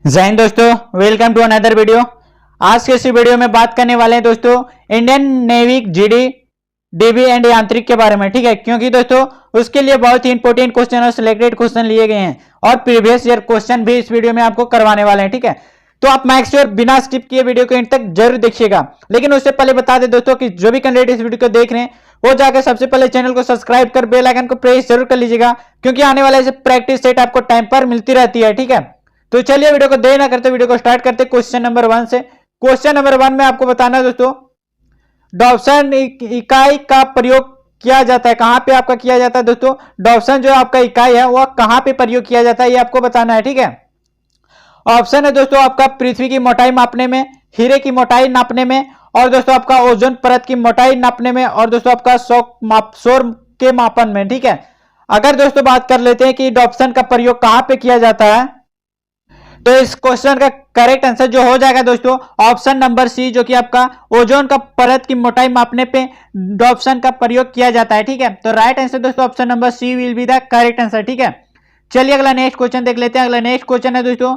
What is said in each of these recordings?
जय हिंद दोस्तों, welcome to another video. आज के इस वीडियो में बात करने वाले हैं दोस्तों Indian navy GD dB and यांत्रिक के बारे में। ठीक है, क्योंकि दोस्तों उसके लिए बहुत ही इंपॉर्टेंट क्वेश्चन और सिलेक्टेड क्वेश्चन लिए गए हैं और प्रीवियस ईयर क्वेश्चन भी इस वीडियो में आपको करवाने वाले हैं। ठीक है, तो आप मेक श्योर बिना स्किप किए वीडियो को एंड तक जरूर देखिएगा। लेकिन उससे पहले बता दें दोस्तों कि जो भी कैंडिडेट इस वीडियो को देख रहे हैं वो जाकर सबसे पहले चैनल को सब्सक्राइब कर बेल आइकन को प्रेस जरूर कर लीजिएगा, क्योंकि आने वाले ऐसे प्रैक्टिस सेट आपको टाइम पर मिलती रहती है। ठीक है, तो चलिए वीडियो को देर ना करते वीडियो को स्टार्ट करते क्वेश्चन नंबर 1 से। क्वेश्चन नंबर 1 में आपको बताना है दोस्तों, डॉप्सन इकाई का प्रयोग किया जाता है कहां पे आपका किया जाता है दोस्तों। डॉप्सन जो आपका इकाई है वह कहां पे प्रयोग किया जाता है ये आपको बताना है। ठीक है, ऑप्शन है दोस्तों आपका पृथ्वी की मोटाई मापने में, हीरे की मोटाई नापने में, और दोस्तों आपका ओजोन परत की मोटाई नापने में, और दोस्तों आपका सौर के मापन में। ठीक है, अगर दोस्तों बात कर लेते हैं कि डॉप्सन का प्रयोग कहां पे किया जाता है, तो इस क्वेश्चन का करेक्ट आंसर जो हो जाएगा दोस्तों ऑप्शन नंबर सी, जो कि आपका ओजोन का परत की मोटाई मापने पे डॉप्सन का प्रयोग किया जाता है। ठीक है, तो राइट आंसर दोस्तों option number C will be the correct answer. ठीक है, चलिए अगला नेक्स्ट क्वेश्चन देख लेते हैं। अगला नेक्स्ट क्वेश्चन है दोस्तों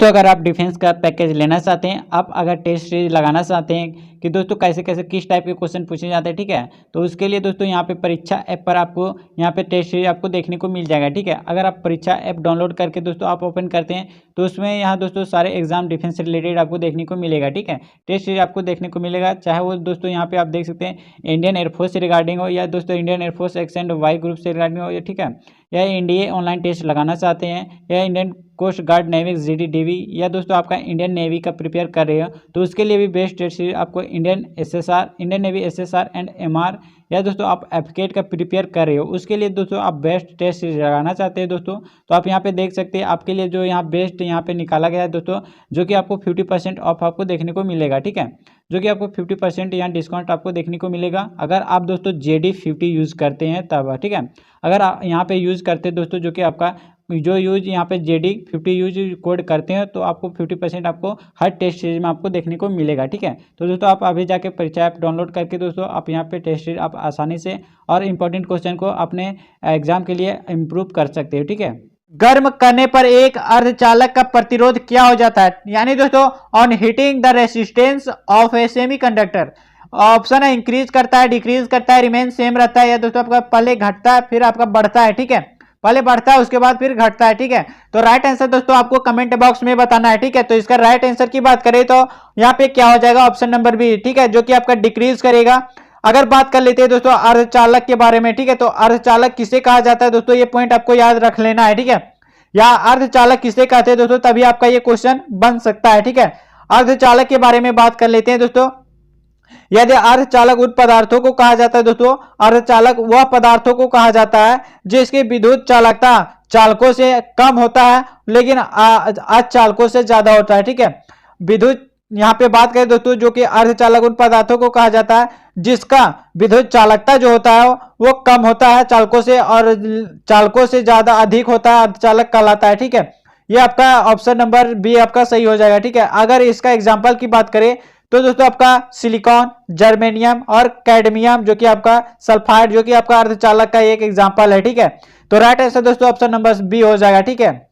अगर आप डिफेंस का पैकेज लेना चाहते हैं, आप अगर टेस्ट सीरीज लगाना चाहते हैं कि दोस्तों कैसे कैसे किस टाइप के क्वेश्चन पूछे जाते हैं, ठीक है, तो उसके लिए दोस्तों यहाँ पे परीक्षा ऐप पर आपको यहाँ पे टेस्ट सीरीज आपको देखने को मिल जाएगा। ठीक है, अगर आप परीक्षा ऐप डाउनलोड करके दोस्तों आप ओपन करते हैं तो उसमें यहाँ दोस्तों सारे एग्जाम डिफेंस से रिलेटेड आपको देखने को मिलेगा। ठीक है, टेस्ट सीरीज आपको देखने को मिलेगा, चाहे वो दोस्तों यहाँ पे आप देख सकते हैं इंडियन एयरफोर्स से रिगार्डिंग हो, या दोस्तों Indian air force X and Y group से रिगार्डिंग हो, ठीक है, या एनडीए ऑनलाइन टेस्ट लगाना चाहते हैं, या Indian coast guard navy GD DV, या दोस्तों आपका इंडियन नेवी का प्रिपेयर कर रहे हो तो उसके लिए भी बेस्ट टेस्ट सीरीज आपको Indian SSR, Indian navy SSR and MR, या दोस्तों आप एफकेट का प्रिपेयर कर रहे हो उसके लिए दोस्तों आप बेस्ट टेस्ट सीरीज लगाना चाहते हैं दोस्तों, तो आप यहाँ पे देख सकते हैं आपके लिए जो यहाँ बेस्ट यहाँ पे निकाला गया है दोस्तों, जो कि आपको 50% ऑफ आपको देखने को मिलेगा। ठीक है, जो कि आपको 50% यहाँ डिस्काउंट आपको देखने को मिलेगा अगर आप दोस्तों JD50 यूज़ करते हैं तब। ठीक है, अगर आप यहाँ पे यूज़ करते हैं दोस्तों, जो कि आपका जो यूज यहाँ पे JD50 यूज कोड करते हैं तो आपको 50% आपको हर टेस्ट सीरीज में आपको देखने को मिलेगा। ठीक है, तो दोस्तों आप अभी जाके परीक्षा ऐप डाउनलोड करके दोस्तों आप यहाँ पे टेस्ट सीरीज आप आसानी से और इम्पोर्टेंट क्वेश्चन को अपने एग्जाम के लिए इम्प्रूव कर सकते हो। ठीक है, गर्म करने पर एक अर्धचालक का प्रतिरोध क्या हो जाता है, यानी दोस्तों on heating the resistance of A semiconductor. Option है इंक्रीज करता है, डिक्रीज करता है, रिमेन सेम रहता है, या दोस्तों आपका पहले घटता है फिर आपका बढ़ता है। ठीक है, पहले बढ़ता है उसके बाद फिर घटता है। ठीक है, तो राइट आंसर दोस्तों आपको कमेंट बॉक्स में बताना है। ठीक है, तो इसका राइट आंसर की बात करें तो यहाँ पे क्या हो जाएगा ऑप्शन नंबर बी। ठीक है, जो कि आपका डिक्रीज करेगा। अगर बात कर लेते हैं दोस्तों अर्धचालक के बारे में, ठीक है, तो अर्धचालक किसे कहा जाता है दोस्तों, ये पॉइंट आपको याद रख लेना है। ठीक है, या अर्धचालक किसे कहते हैं दोस्तों, तभी आपका ये क्वेश्चन बन सकता है। ठीक है, अर्धचालक के बारे में बात कर लेते हैं दोस्तों। यदि अर्धचालक उन पदार्थों को कहा जाता है दोस्तों, अर्धचालक वह पदार्थों को कहा जाता है जिसकी विद्युत चालकता चालकों से कम होता है लेकिन अचालकों से ज्यादा होता है। ठीक है, विद्युत यहाँ पे बात करें दोस्तों, जो कि अर्धचालक उन पदार्थों को कहा जाता है जिसका विद्युत चालकता जो होता है वो कम होता है चालकों से, और चालकों से ज्यादा अधिक होता है अर्धचालक कहलाता है। ठीक है, ये आपका ऑप्शन नंबर बी आपका सही हो जाएगा। ठीक है, अगर इसका एग्जाम्पल की बात करें तो दोस्तों आपका सिलिकॉन, जर्मेनियम और कैडमियम, जो कि आपका सल्फाइड, जो कि आपका अर्धचालक का एक एग्जांपल है। ठीक है, तो राइट आंसर दोस्तों ऑप्शन नंबर बी हो जाएगा। ठीक है,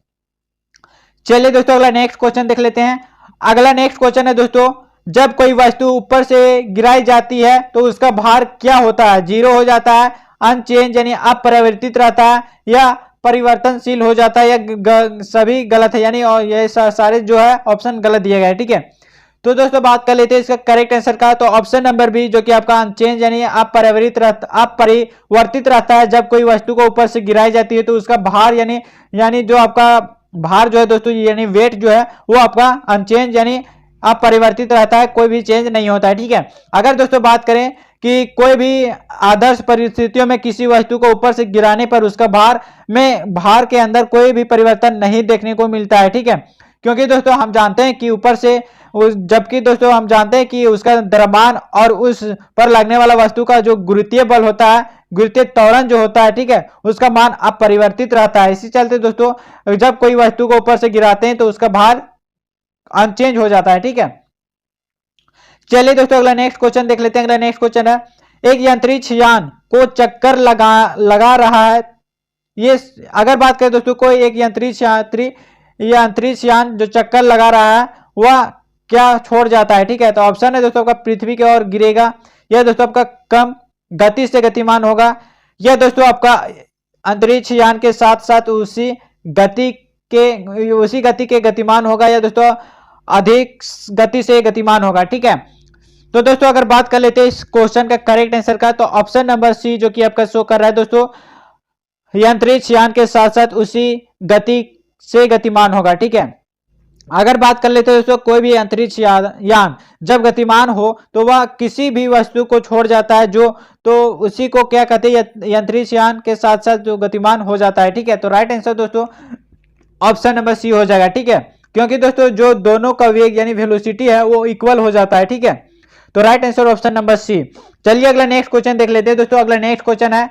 चलिए दोस्तों अगला नेक्स्ट क्वेश्चन देख लेते हैं। अगला नेक्स्ट क्वेश्चन है दोस्तों, जब कोई वस्तु ऊपर से गिराई जाती है तो उसका भार क्या होता है, जीरो हो जाता है, अनचेंज यानी अपरिवर्तित रहता है, या परिवर्तनशील हो जाता है, या सभी गलत है, यानी ये सारे जो है ऑप्शन गलत दिए गए। ठीक है, तो दोस्तों बात कर लेते हैं इसका करेक्ट आंसर का, तो ऑप्शन नंबर बी, जो कि आपका अनचेंज यानी अपरिवर्तित रहता है। जब कोई वस्तु को ऊपर से गिराई जाती है तो उसका भार यानी जो आपका भार जो है दोस्तों, यानी वेट जो है वो आपका अनचेंज यानी अपरिवर्तित रहता है, कोई भी चेंज नहीं होता है। ठीक है, अगर दोस्तों बात करें कि कोई भी आदर्श परिस्थितियों में किसी वस्तु को ऊपर से गिराने पर उसका भार के अंदर कोई भी परिवर्तन नहीं देखने को मिलता है। ठीक है, क्योंकि दोस्तों हम जानते हैं कि ऊपर से जबकि दोस्तों हम जानते हैं कि उसका द्रव्यमान और उस पर लगने वाला वस्तु का जो गुरुत्वीय बल होता है, गुरुत्वीय त्वरण जो होता है, ठीक है, उसका मान अपरिवर्तित रहता है। इसी चलते दोस्तों जब कोई वस्तु को ऊपर से गिराते हैं तो उसका भार अनचेंज हो जाता है। ठीक है, चलिए दोस्तों अगला नेक्स्ट क्वेश्चन देख लेते हैं। अगला नेक्स्ट क्वेश्चन है, एक अंतरिक्ष यान को चक्कर लगा रहा है, ये अगर बात करें दोस्तों कोई एक अंतरिक्ष यात्री ये अंतरिक्ष यान जो चक्कर लगा रहा है वह क्या छोड़ जाता है, ठीक है। तो ऑप्शन है दोस्तों आपका पृथ्वी की ओर गिरेगा, यह दोस्तों आपका कम गति से गतिमान होगा, यह दोस्तों आपका अंतरिक्ष यान के साथ साथ उसी गति के गतिमान होगा, या दोस्तों अधिक गति से गतिमान होगा, ठीक है। तो दोस्तों अगर बात कर लेते हैं इस क्वेश्चन का करेक्ट आंसर का, तो ऑप्शन नंबर सी जो कि आपका शो कर रहा है दोस्तों, यह अंतरिक्ष यान के साथ साथ उसी गति से गतिमान होगा, ठीक है। अगर बात कर लेते हैं दोस्तों, कोई भी अंतरिक्ष यान जब गतिमान हो तो वह किसी भी वस्तु को छोड़ जाता है, तो उसी को क्या कहते हैं, अंतरिक्ष यान के साथ साथ जो गतिमान हो जाता है, ठीक है। तो राइट आंसर दोस्तों ऑप्शन नंबर सी हो जाएगा, ठीक है, क्योंकि दोस्तों जो दोनों का वेग यानी वेलोसिटी है वो इक्वल हो जाता है, ठीक है। तो right answer option number C. चलिए अगला नेक्स्ट क्वेश्चन देख लेते हैं दोस्तों। अगला नेक्स्ट क्वेश्चन है,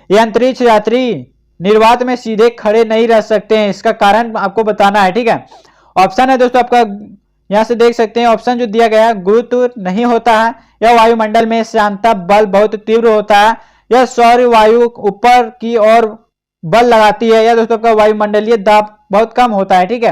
ये अंतरिक्ष यात्री निर्वात में सीधे खड़े नहीं रह सकते हैं, इसका कारण आपको बताना है, ठीक है। ऑप्शन है दोस्तों आपका, यहां से देख सकते हैं ऑप्शन जो दिया गया है, गुरुत्व नहीं होता है, या वायुमंडल में श्यानता बल बहुत तीव्र होता है, या सौर वायु ऊपर की ओर बल लगाती है, या दोस्तों आपका वायुमंडलीय दाब बहुत कम होता है, ठीक है।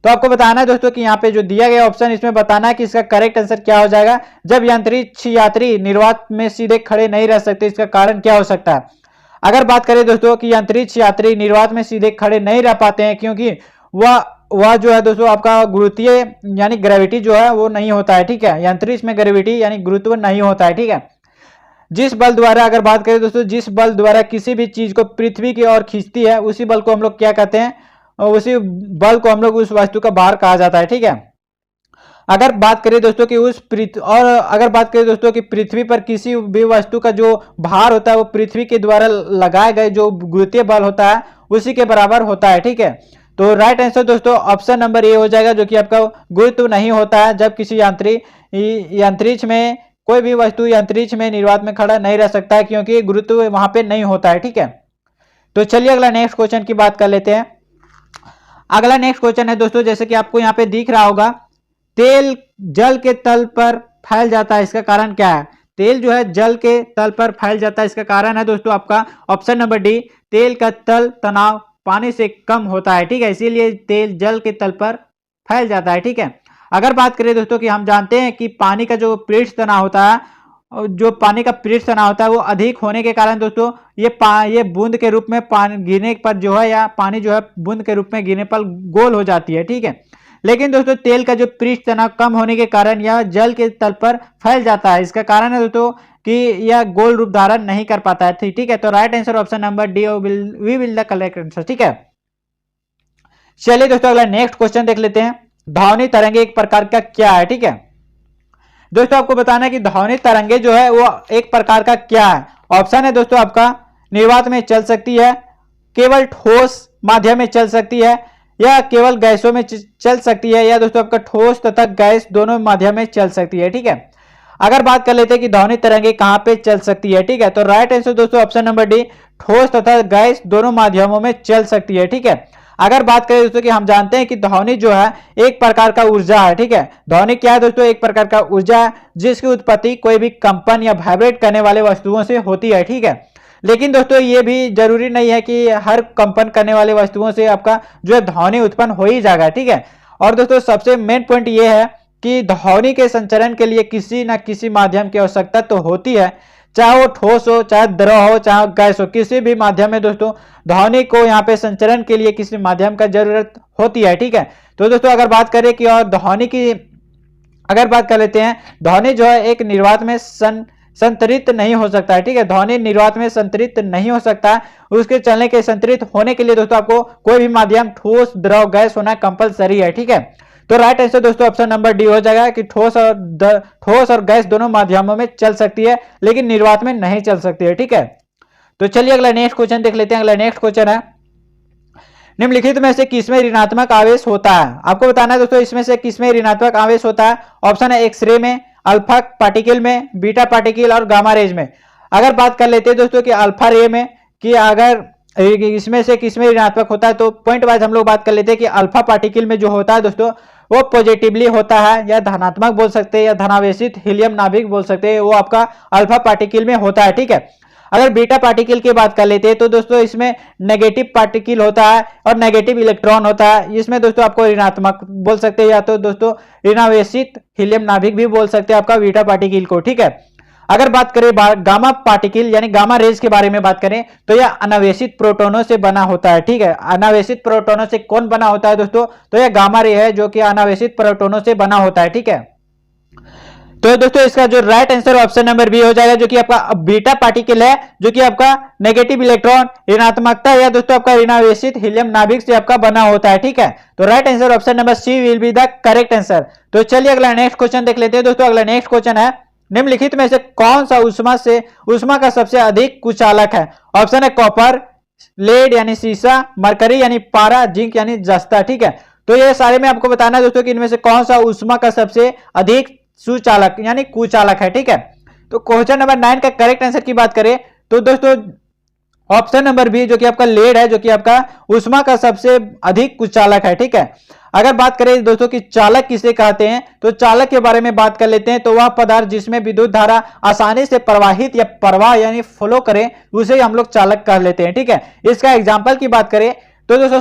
तो आपको बताना है दोस्तों कि यहाँ पे जो दिया गया ऑप्शन, इसमें बताना है कि इसका करेक्ट आंसर क्या हो जाएगा। जब अंतरिक्ष यात्री निर्वात में सीधे खड़े नहीं रह सकते, इसका कारण क्या हो सकता है। अगर बात करें दोस्तों कि अंतरिक्ष यात्री निर्वात में सीधे खड़े नहीं रह पाते हैं, क्योंकि वह जो है दोस्तों आपका गुरुत्वीय यानी ग्रेविटी जो है वो नहीं होता है, ठीक है। अंतरिक्ष में ग्रेविटी यानी गुरुत्व नहीं होता है, ठीक है। जिस बल द्वारा, अगर बात करें दोस्तों, जिस बल द्वारा किसी भी चीज को पृथ्वी की ओर खींचती है, उसी बल को हम लोग क्या कहते हैं, उसी बल को हम लोग उस वस्तु का भार कहा जाता है, ठीक है। अगर बात करें दोस्तों कि अगर बात करें दोस्तों कि पृथ्वी पर किसी भी वस्तु का जो भार होता है वो पृथ्वी के द्वारा लगाए गए जो गुरुत्वीय बल होता है उसी के बराबर होता है, ठीक है। तो राइट आंसर दोस्तों ऑप्शन नंबर ए हो जाएगा, जो कि आपका गुरुत्व नहीं होता है जब किसी अंतरिक्ष में कोई भी वस्तु अंतरिक्ष में निर्वात में खड़ा नहीं रह सकता है, क्योंकि गुरुत्व वहां पे नहीं होता है, ठीक है। तो चलिए अगला नेक्स्ट क्वेश्चन की बात कर लेते हैं। अगला नेक्स्ट क्वेश्चन है दोस्तों, जैसे कि आपको यहाँ पे दिख रहा होगा, तेल जल के तल पर फैल जाता है, इसका कारण क्या है। तेल जो है जल के तल पर फैल जाता है, इसका कारण है दोस्तों आपका ऑप्शन नंबर डी, तेल का तल तनाव पानी से कम होता है, ठीक है, इसीलिए तेल जल के तल पर फैल जाता है, ठीक है। अगर बात करें दोस्तों कि हम जानते हैं कि पानी का जो पृष्ठ तनाव होता है, जो पानी का पृष्ठ तनाव होता है वो अधिक होने के कारण दोस्तों ये बूंद के रूप में पानी गिरने पर जो है, या पानी जो है बूंद के रूप में गिरने पर गोल हो जाती है, ठीक है। लेकिन दोस्तों तेल का जो पृष्ठ तनाव कम होने के कारण यह जल के तल पर फैल जाता है, इसका कारण है दोस्तों कि यह गोल रूप धारण नहीं कर पाता है, ठीक है। तो right answer option number D V will the correct answer, ठीक है। चलिए दोस्तों अगला नेक्स्ट क्वेश्चन देख लेते हैं। ध्वनि तरंगे एक प्रकार का क्या है, ठीक है। दोस्तों आपको बताना है कि ध्वनि तरंगे जो है वो एक प्रकार का क्या है। ऑप्शन है दोस्तों आपका, निर्वात में चल सकती है, केवल ठोस माध्यम में चल सकती है, या केवल गैसों में चल सकती है, या दोस्तों आपका ठोस तथा गैस दोनों माध्यम में चल सकती है, ठीक है। अगर बात कर लेते हैं कि ध्वनि तरंगे कहां पे चल सकती है, ठीक है, तो राइट आंसर दोस्तों ऑप्शन नंबर डी, ठोस तथा गैस दोनों माध्यमों में चल सकती है, ठीक है। अगर बात करें दोस्तों कि हम जानते हैं कि ध्वनि जो है एक प्रकार का ऊर्जा है, ठीक है। ध्वनि क्या है दोस्तों, एक प्रकार का ऊर्जा है जिसकी उत्पत्ति कोई भी कंपन या वाइब्रेट करने वाले वस्तुओं से होती है, ठीक है। लेकिन दोस्तों ये भी जरूरी नहीं है कि हर कंपन करने वाले वस्तुओं से आपका जो है ध्वनि उत्पन्न हो ही जाएगा, ठीक है। और दोस्तों सबसे मेन पॉइंट ये है कि ध्वनि के संचरण के लिए किसी न किसी माध्यम की आवश्यकता तो होती है, चाहे वो ठोस हो, चाहे द्रव हो, चाहे गैस हो, किसी भी माध्यम में दोस्तों ध्वनि को यहाँ पे संचरण के लिए किसी माध्यम का जरूरत होती है, ठीक है। तो दोस्तों अगर बात करें कि और ध्वनि की अगर बात कर लेते हैं, ध्वनि जो है एक निर्वात में संतरित नहीं हो सकता है, ठीक है। ध्वनि निर्वात में संतरित नहीं हो सकता, उसके चलने के संतरित होने के लिए दोस्तों आपको कोई भी माध्यम ठोस द्रव गैस होना कंपलसरी है, ठीक है। तो राइट आंसर दोस्तों ऑप्शन नंबर डी हो जाएगा कि ठोस और गैस दोनों माध्यमों में चल सकती है, लेकिन निर्वात में नहीं चल सकती है, ठीक है। तो चलिए अगला नेक्स्ट क्वेश्चन देख लेते हैं। अगला नेक्स्ट क्वेश्चन है, निम्नलिखित में से किसमें ऋणात्मक आवेश होता है। आपको बताना है दोस्तों इसमें से किसमें ऋणात्मक आवेश होता है। ऑप्शन है एक्सरे में, अल्फा पार्टिकल में, बीटा पार्टिकल और गामा रेज में। अगर बात कर लेते हैं दोस्तों कि अल्फा रे में कि अगर इसमें से किसमें ऋणात्मक होता है, तो पॉइंट वाइज हम लोग बात कर लेते हैं कि अल्फा पार्टिकल में जो होता है दोस्तों वो पॉजिटिवली होता है, या धनात्मक बोल सकते हैं, या धनावेशित हीलियम नाभिक बोल सकते हैं, वो आपका अल्फा पार्टिकल में होता है, ठीक है। अगर बीटा पार्टिकल की बात कर लेते हैं तो दोस्तों इसमें नेगेटिव पार्टिकल होता है और नेगेटिव इलेक्ट्रॉन होता है। इसमें दोस्तों आपको ऋणात्मक बोल सकते हैं या तो दोस्तों ऋणावेशित हीलियम नाभिक भी बोल सकते हैं आपका बीटा पार्टिकल को, ठीक है। अगर बात करें गामा पार्टिकल यानी गामा रेज के बारे में बात करें तो यह अनावेशित प्रोटोनों से बना होता है, ठीक है। अनावेशित प्रोटोनों से कौन बना होता है दोस्तों, तो यह गामा रे है जो कि अनावेशित प्रोटोनों से बना होता है, ठीक है। तो दोस्तों इसका जो right answer option number B हो जाएगा, जो कि आपका बीटा पार्टिकल है, जो कि आपका नेगेटिव इलेक्ट्रॉन ऋणात्मकता या दोस्तों आपका ऋणावेशित हीलियम नाभिक से आपका बना होता है, ठीक है। तो right answer option number C will be the correct answer. तो चलिए अगला नेक्स्ट क्वेश्चन देख लेते हैं दोस्तों। अगला नेक्स्ट क्वेश्चन है, निम्नलिखित में से कौन सा उष्मा का सबसे अधिक कुचालक है। ऑप्शन है कॉपर, लेड यानी सीसा, मरकरी यानी पारा, जिंक यानी जस्ता, ठीक है। तो ये सारे में आपको बताना है दोस्तों कि इनमें से कौन सा उष्मा का सबसे अधिक सुचालक यानी कुचालक है, ठीक है। तो क्वेश्चन नंबर 9 का करेक्ट आंसर की बात करें तो दोस्तों ऑप्शन नंबर बी जो कि आपका लेड है, जो कि आपका उष्मा का सबसे अधिक कुचालक है, ठीक है। अगर बात करें दोस्तों कि चालक किसे कहते हैं तो चालक के बारे में बात कर लेते हैं। तो वह पदार्थ जिसमें विद्युत धारा आसानी से प्रवाहित या प्रवाह यानी फ्लो करे उसे हम लोग चालक कह लेते हैं, ठीक है। इसका एग्जांपल की बात करें तो दोस्तों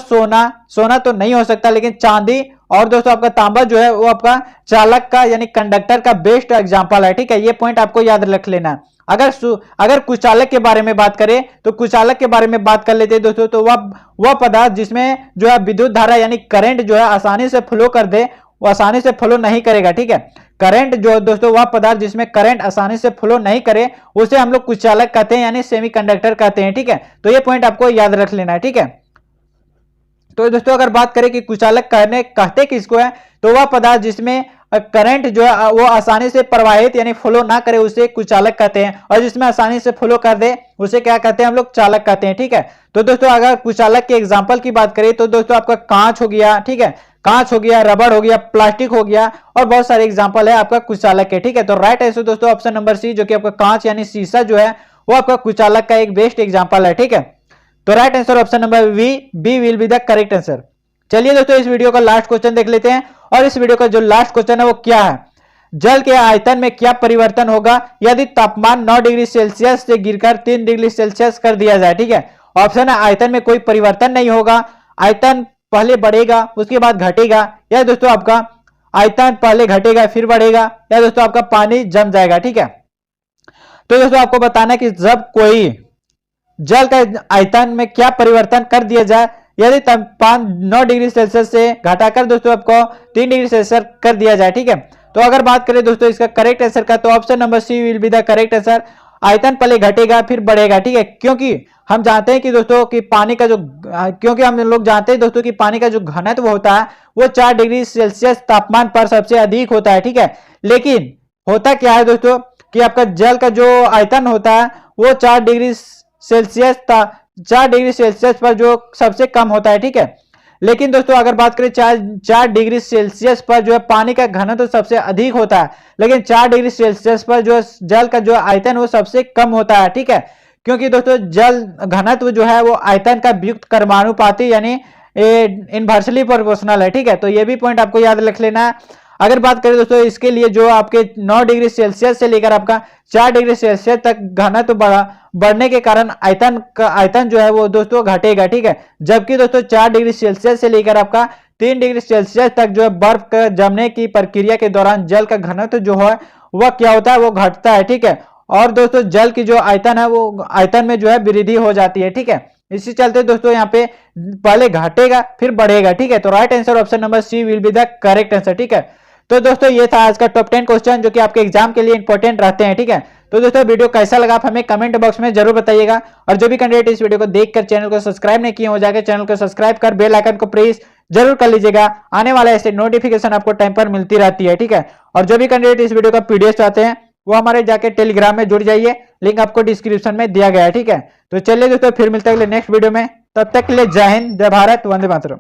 सोना तो नहीं हो सकता, लेकिन चांदी और दोस्तों आपका तांबा जो है वो आपका चालक का यानी कंडक्टर का बेस्ट एग्जांपल है, ठीक है। ये पॉइंट आपको याद रख लेना। अगर कुचालक के बारे में बात करें तो कुचालक के बारे में बात कर लेते हैं दोस्तों। तो वह पदार्थ जिसमें जो है विद्युत धारा यानी करंट जो है आसानी से फ्लो कर दे, वो आसानी से फ्लो नहीं करेगा, ठीक है। करंट जो दोस्तों वह पदार्थ जिसमें करंट आसानी से फ्लो नहीं करे उसे हम लोग कुचालक कहते हैं यानी सेमीकंडक्टर कहते हैं, ठीक है। तो ये पॉइंट आपको याद रख लेना है, ठीक है। तो दोस्तों अगर बात करें कि कुचालक कहते किसको है तो वह पदार्थ जिसमें करंट जो है वो आसानी से प्रवाहित यानी फ्लो ना करे उसे कुचालक कहते हैं, और जिसमें आसानी से फ्लो कर दे उसे क्या कहते हैं हम लोग चालक कहते हैं, ठीक है। तो दोस्तों अगर कुचालक के एग्जांपल की बात करें तो दोस्तों आपका कांच हो गया, ठीक है, कांच हो गया, रबड़ हो गया, प्लास्टिक हो गया और बहुत सारे एग्जाम्पल है आपका कुचालक के, ठीक है। तो राइट आंसर दोस्तों ऑप्शन नंबर सी जो कि आपका कांच यानी शीशा जो है वो आपका कुचालक का एक बेस्ट एग्जाम्पल है, ठीक है। तो right answer option number B will be the correct answer. चलिए दोस्तों इस वीडियो का लास्ट क्वेश्चन देख लेते हैं, और इस वीडियो का जो लास्ट क्वेश्चन है वो क्या है, जल के आयतन में क्या परिवर्तन होगा यदि तापमान 9 डिग्री सेल्सियस से गिरकर 3 डिग्री सेल्सियस कर दिया जाए, ठीक है। ऑप्शन है आयतन में कोई परिवर्तन नहीं होगा, आयतन पहले बढ़ेगा उसके बाद घटेगा, या दोस्तों आपका आयतन पहले घटेगा फिर बढ़ेगा, या दोस्तों आपका पानी जम जाएगा, ठीक है। तो दोस्तों आपको बताना कि जब कोई जल का आयतन में क्या परिवर्तन कर दिया जाए यदि तापमान 9 डिग्री सेल्सियस से घटाकर दोस्तों आपको 3 डिग्री सेल्सियस कर दिया जाए, ठीक है। तो अगर बात करें दोस्तों इसका करेक्ट आंसर का तो option number C will be the correct answer. आयतन पहले घटेगा फिर बढ़ेगा, ठीक है, क्योंकि हम जानते हैं कि दोस्तों कि पानी का जो क्योंकि हम लोग जानते हैं दोस्तों कि पानी का जो घनत्व होता है वो 4 डिग्री सेल्सियस तापमान पर सबसे अधिक होता है, ठीक है। लेकिन होता क्या है दोस्तों कि आपका जल का जो आयतन होता है वो 4 डिग्री सेल्सियस पर जो सबसे कम होता है, ठीक है। लेकिन दोस्तों अगर बात करें 4 डिग्री सेल्सियस पर जो है पानी का घनत्व तो सबसे अधिक होता है, लेकिन 4 डिग्री सेल्सियस पर जो जल का जो आयतन वो सबसे कम होता है, ठीक है। क्योंकि दोस्तों जल घनत्व जो है वो आयतन का व्युत्क्रमानुपाती कर्मानुपाती यानी इनवर्सली प्रोपोर्शनल है, ठीक है। तो ये भी पॉइंट आपको याद रख लेना है। अगर बात करें दोस्तों इसके लिए जो आपके 9 डिग्री सेल्सियस से लेकर आपका 4 डिग्री सेल्सियस तक घनत्व बढ़ने के कारण आयतन जो है वो दोस्तों घटेगा, ठीक है। जबकि दोस्तों 4 डिग्री सेल्सियस से लेकर आपका 3 डिग्री सेल्सियस तक जो है बर्फ का जमने की प्रक्रिया के दौरान जल का घनत्व जो है वह क्या होता है वो घटता है, ठीक है। और दोस्तों जल की जो आयतन है वो आयतन में जो है वृद्धि हो जाती है, ठीक है। इसी चलते दोस्तों यहाँ पे पहले घटेगा फिर बढ़ेगा, ठीक है। तो right answer option number C will be the correct answer, ठीक है। तो दोस्तों ये था आज का टॉप 10 क्वेश्चन जो कि आपके एग्जाम के लिए इंपॉर्टेंट रहते हैं, ठीक है। तो दोस्तों वीडियो कैसा लगा आप हमें कमेंट बॉक्स में जरूर बताइएगा, और जो भी कैंडिडेट इस वीडियो को देखकर चैनल को सब्सक्राइब नहीं किए हो जाएगा चैनल को सब्सक्राइब कर बेल आइकन को प्रेस जरूर कर लीजिएगा। आने वाला ऐसे नोटिफिकेशन आपको टाइम पर मिलती रहती है, ठीक है। और जो भी कैंडिडेट इस वीडियो का पीडीएफ चाहते हैं वो हमारे जाके टेलीग्राम में जुड़ जाइए, लिंक आपको डिस्क्रिप्शन में दिया गया है, ठीक है। तो चलिए दोस्तों फिर मिलते हैं अगले नेक्स्ट वीडियो में, तब तक के लिए जय हिंद, जय भारत, वंदे मातरम।